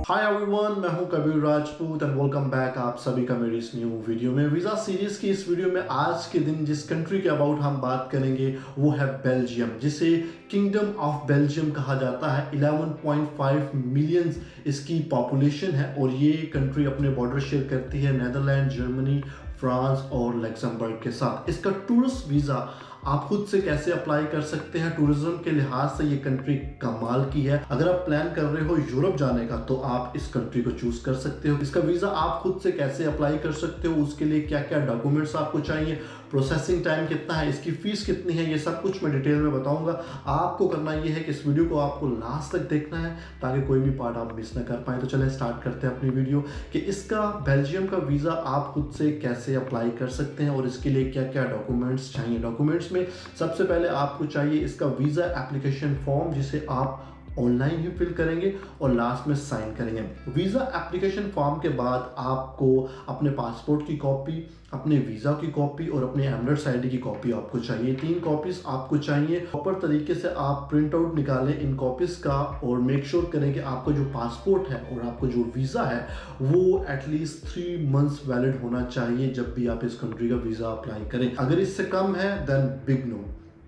Hi everyone, मैं हूं Kabir Rajput and welcome back आप सभी का मेरी इस न्यू वीडियो में। वीज़ा सीरीज की इस वीडियो में आज के दिन जिस कंट्री के अबाउट हम बात करेंगे वो है बेल्जियम, जिसे किंगडम ऑफ बेल्जियम कहा जाता है। 11.5 मिलियन इसकी पॉपुलेशन है और ये कंट्री अपने बॉर्डर शेयर करती है नेदरलैंड, जर्मनी, फ्रांस और लग्जमबर्ग के साथ। इसका टूरिस्ट वीज़ा आप खुद से कैसे अप्लाई कर सकते हैं। टूरिज्म के लिहाज से ये कंट्री कमाल की है। अगर आप प्लान कर रहे हो यूरोप जाने का तो आप इस कंट्री को चूज कर सकते हो। इसका वीजा आप खुद से कैसे अप्लाई कर सकते हो, उसके लिए क्या क्या डॉक्यूमेंट्स आपको चाहिए, प्रोसेसिंग टाइम कितना है, इसकी फीस कितनी है, ये सब कुछ मैं डिटेल में बताऊंगा। आपको करना ये है कि इस वीडियो को आपको लास्ट तक देखना है ताकि कोई भी पार्ट आप मिस ना कर पाए। तो चलें स्टार्ट करते हैं अपनी वीडियो कि इसका बेल्जियम का वीज़ा आप खुद से कैसे अप्लाई कर सकते हैं और इसके लिए क्या क्या डॉक्यूमेंट्स चाहिए। डॉक्यूमेंट्स में सबसे पहले आपको चाहिए इसका वीज़ा एप्लीकेशन फॉर्म, जिसे आप ऑनलाइन ही फिल करेंगे और लास्ट में साइन करेंगे। वीज़ा एप्लीकेशन फॉर्म के बाद आपको अपने पासपोर्ट की कॉपी, अपने वीज़ा की कॉपी और अपने एमरेट्स आईडी की कॉपी आपको चाहिए। 3 कॉपीज आपको चाहिए। प्रॉपर तरीके से आप प्रिंट आउट निकालें इन कॉपीज का और मेक श्योर करें कि आपका जो पासपोर्ट है और आपको जो वीज़ा है वो एटलीस्ट 3 मंथ्स वैलिड होना चाहिए जब भी आप इस कंट्री का वीज़ा अप्लाई करें। अगर इससे कम है देन बिग नो,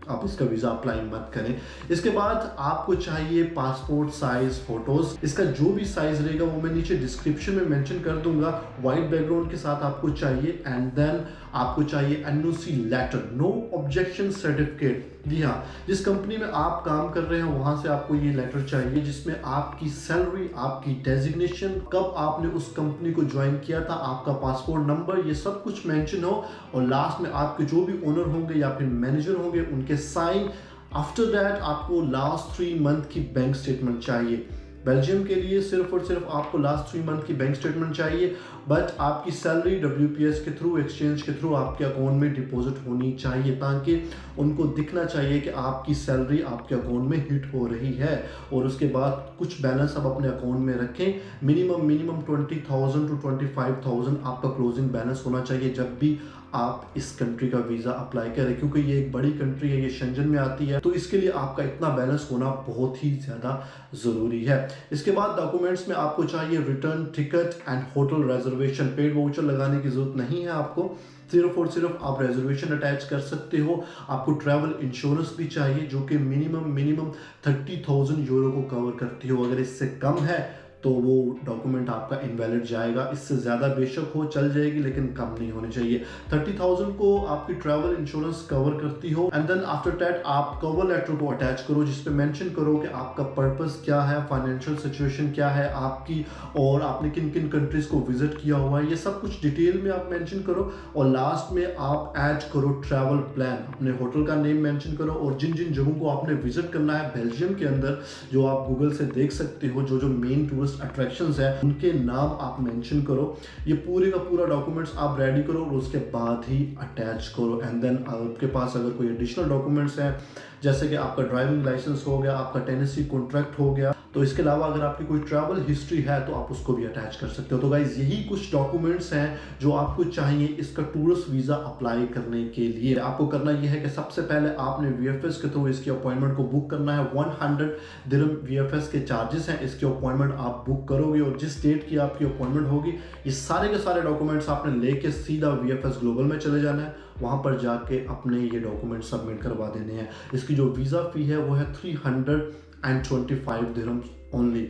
आप इसका वीज़ा अप्लाई मत करें। इसके बाद आपको चाहिए पासपोर्ट साइज फोटोज। इसका जो भी साइज रहेगा वो मैं नीचे डिस्क्रिप्शन में मेंशन कर दूंगा। वाइट बैकग्राउंड के साथ आपको चाहिए एंड देन आपको चाहिए NOC letter, no objection certificate. जी हाँ, जिस कंपनी में आप काम कर रहे हैं वहां से आपको ये लेटर चाहिए जिसमें आपकी सैलरी, आपकी डेजिग्नेशन, कब आपने उस कंपनी को ज्वाइन किया था, आपका पासपोर्ट नंबर, ये सब कुछ मेंशन हो और लास्ट में आपके जो भी ओनर होंगे या फिर मैनेजर होंगे उनके साइन। आफ्टर दैट आपको लास्ट 3 मंथ की बैंक स्टेटमेंट चाहिए। बेल्जियम के लिए सिर्फ और सिर्फ आपको लास्ट 3 मंथ की बैंक स्टेटमेंट चाहिए, बट आपकी सैलरी WPS के थ्रू, एक्सचेंज के थ्रू आपके अकाउंट में डिपॉजिट होनी चाहिए ताकि उनको दिखना चाहिए कि आपकी सैलरी आपके अकाउंट में हिट हो रही है। और उसके बाद कुछ बैलेंस आप अपने अकाउंट में रखें। मिनिमम 20,000 to 25,000 आपका क्लोजिंग बैलेंस होना चाहिए जब भी आप इस कंट्री का वीज़ा अप्लाई करें, क्योंकि ये एक बड़ी कंट्री है, ये शेंजन में आती है, तो इसके लिए आपका इतना बैलेंस होना बहुत ही ज़्यादा ज़रूरी है। इसके बाद डॉक्यूमेंट्स में आपको चाहिए return ticket and hotel reservation. Paid voucher लगाने की ज़रूरत नहीं है आपको, सिर्फ और सिर्फ आप रिजर्वेशन अटैच कर सकते हो। आपको ट्रैवल इंश्योरेंस भी चाहिए जो कि मिनिमम 30,000 यूरो को कवर करती हो। अगर इससे कम है तो वो डॉक्यूमेंट आपका इनवैलिड जाएगा। इससे ज़्यादा बेशक हो चल जाएगी लेकिन कम नहीं होनी चाहिए। 30,000 को आपकी ट्रैवल इंश्योरेंस कवर करती हो एंड देन आफ्टर दैट आप कवर लेटर को अटैच करो जिसपे मेंशन करो कि आपका पर्पस क्या है, फाइनेंशियल सिचुएशन क्या है आपकी और आपने किन किन कंट्रीज को विजिट किया हुआ है, ये सब कुछ डिटेल में आप मेंशन करो। और लास्ट में आप ऐड करो ट्रैवल प्लान, अपने होटल का नेम मेंशन करो और जिन जिन जगहों को आपने विजिट करना है बेल्जियम के अंदर, जो आप गूगल से देख सकते हो, जो जो मेन टूरिस्ट अट्रैक्शंस है उनके नाम आप मेंशन करो। ये पूरे का पूरा डॉक्यूमेंट्स आप रेडी करो और उसके बाद ही अटैच करो। एंड देन आपके पास अगर कोई एडिशनल डॉक्यूमेंट्स हैं जैसे कि आपका ड्राइविंग लाइसेंस हो गया, आपका टेनेसी कॉन्ट्रैक्ट हो गया, तो इसके अलावा अगर आपकी कोई ट्रैवल हिस्ट्री है तो आप उसको भी अटैच कर सकते हो। तो गाइज यही कुछ डॉक्यूमेंट्स हैं जो आपको चाहिए इसका टूरिस्ट वीज़ा अप्लाई करने के लिए। आपको करना यह है कि सबसे पहले आपने VFS के थ्रू इसकी अपॉइंटमेंट को बुक करना है। 100 दिरहम VFS के चार्जेस हैं। इसकी अपॉइंटमेंट आप बुक करोगे और जिस डेट की आपकी अपॉइंटमेंट होगी ये सारे के सारे डॉक्यूमेंट्स आपने लेके सीधा VFS ग्लोबल में चले जाना है। वहाँ पर जाके अपने ये डॉक्यूमेंट सबमिट करवा देने हैं। इसकी जो वीज़ा फ़ी है वो है 325 dirhams only.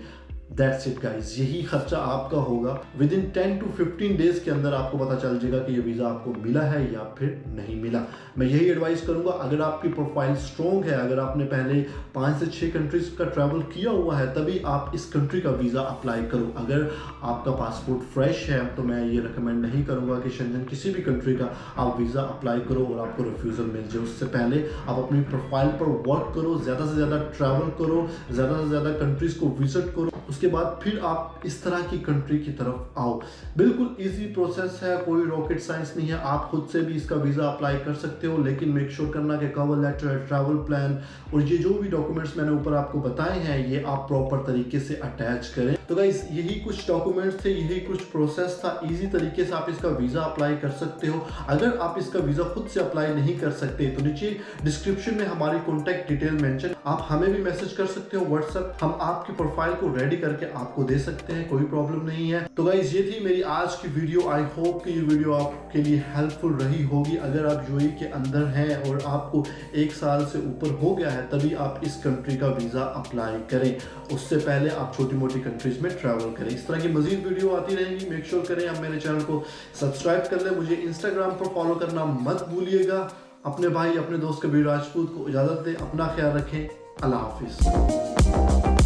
That's it guys, यही खर्चा आपका होगा। विद इन 10 to 15 डेज के अंदर आपको पता चल जाएगा कि ये वीज़ा आपको मिला है या फिर नहीं मिला। मैं यही एडवाइस करूंगा, अगर आपकी प्रोफाइल स्ट्रॉन्ग है, अगर आपने पहले 5 से 6 कंट्रीज का ट्रैवल किया हुआ है तभी आप इस कंट्री का वीज़ा अप्लाई करो। अगर आपका पासपोर्ट फ्रेश है तो मैं ये रिकमेंड नहीं करूंगा कि शेंजन किसी भी कंट्री का आप वीज़ा अप्लाई करो और आपको रिफ्यूज़ल मिल जाए। उससे पहले आप अपनी प्रोफाइल पर वर्क करो, ज़्यादा से ज़्यादा ट्रैवल करो, ज़्यादा से ज़्यादा कंट्रीज़ को विजिट करो, उसके बाद फिर आप इस तरह की कंट्री की तरफ आओ। बिल्कुल इजी प्रोसेस है, कोई रॉकेट साइंस नहीं है। आप खुद से भी इसका वीज़ा अप्लाई कर सकते हो, लेकिन मेक श्योर करना कि कवर लेटर, ट्रैवल प्लान और ये जो भी डॉक्यूमेंट्स मैंने ऊपर आपको बताए हैं ये आप प्रॉपर तरीके से अटैच करें। तो गाइस यही कुछ डॉक्यूमेंट्स थे, यही कुछ प्रोसेस था। इजी तरीके से आप इसका वीज़ा अप्लाई कर सकते हो। अगर आप इसका वीज़ा खुद से अप्लाई नहीं कर सकते तो नीचे डिस्क्रिप्शन में हमारी कॉन्टैक्ट डिटेल मेंशन, आप हमें भी मैसेज कर सकते हो व्हाट्सएप, हम आपकी प्रोफाइल को रेडी करके आपको दे सकते हैं, कोई प्रॉब्लम नहीं है। तो गाइज ये थी मेरी आज की वीडियो। आई होप कि ये वीडियो आपके लिए हेल्पफुल रही होगी। अगर आप यूएई के अंदर हैं और आपको 1 साल से ऊपर हो गया है तभी आप इस कंट्री का वीज़ा अप्लाई करें, उससे पहले आप छोटी मोटी कंट्रीज में ट्रैवल करें। इस तरह की मजीद वीडियो आती रहेंगी। मेक श्योर करें आप मेरे चैनल को सब्सक्राइब कर लें। मुझे इंस्टाग्राम पर फॉलो करना मत भूलिएगा। अपने भाई अपने दोस्त कबीर राजपूत को इजाज़त दें। अपना ख्याल रखें। अल्लाह हाफिज़।